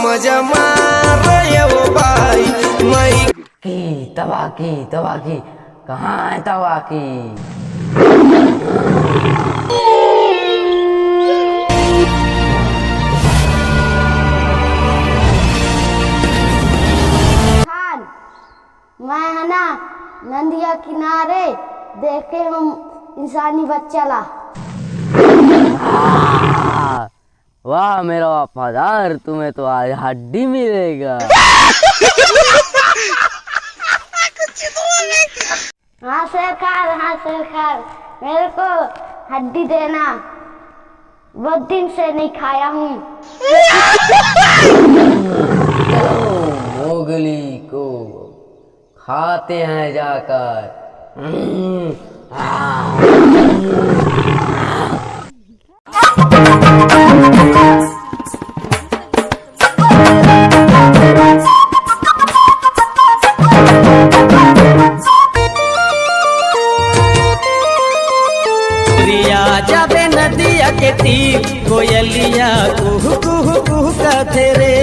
मजा मार रहे हो भाई मैं की तबाकी कहाँ है तबाकी? खान, मैं है ना नदिया किनारे देखे हम इंसानी बच्चा ला। वाह मेरा वफादार, तुम्हें तो आज हड्डी मिलेगा। हाँ शेर खान, मेरे को हड्डी देना, बहुत दिन से नहीं खाया हूँ। मोगली को खाते हैं जाकर। जाबे नदिया के तीर कोयलिया कुहू कुहू कुहू कहते रे।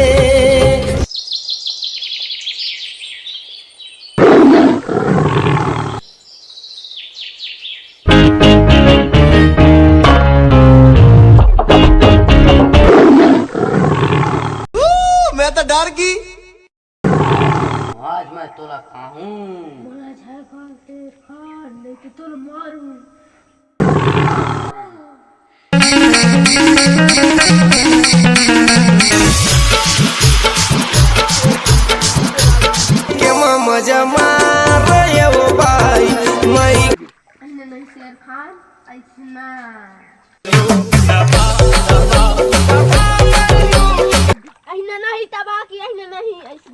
मैं तो डर गई। आज मैं तोला खाऊं। तो मारूं। मजा मार रहे हो भाई मैं नहीं शेर खान ऐसा नहीं तबाकी नहीं ऐसा।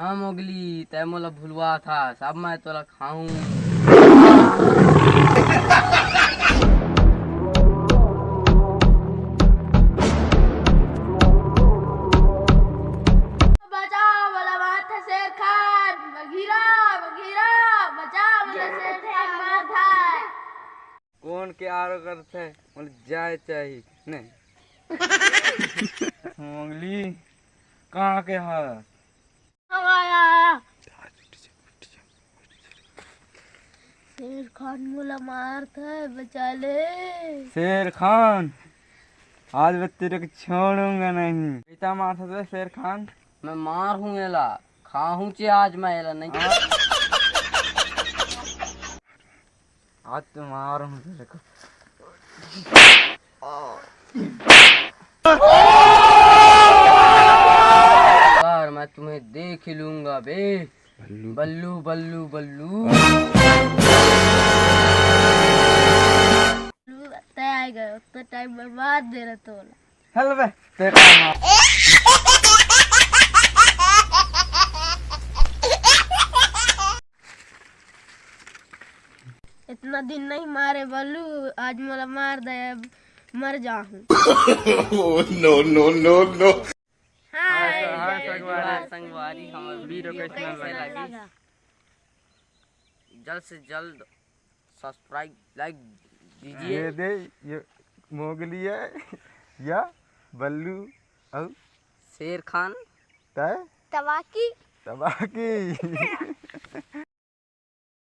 हाँ मोगली, तय मोला भूलवा था, सब मैं तोला खाऊं। कौन के आरो करते है? मतलब जाए चाहिए नहीं। मोगली कहाँ के है? शेर खान मुला मारता है, बचा ले। शेर खान, आज मैं तेरे को छोड़ूंगा नहीं। पिता मारता था शेर खान। मैं मार हूँ एला, खाऊं चे आज मैं एला नहीं। आज तो मारूंगा तेरे को। यार मैं तुम्हें देख ही लूंगा बे। बल्लू बल्लू बल्लू तय आएगा तो टाइम बर्बाद दे रहा तो चल बे तेरा मार। इतना दिन नहीं मारे बल्लू, आज मला मार दे, मर जाऊं। No no no no. संगवारी हमारे वीडियो कैसे लगी? जल्द से जल्द सब्सक्राइब लाइक दीजिए। ये दे, ये मोगली है या बल्लू और शेर खान तय तबाकी तबाकी।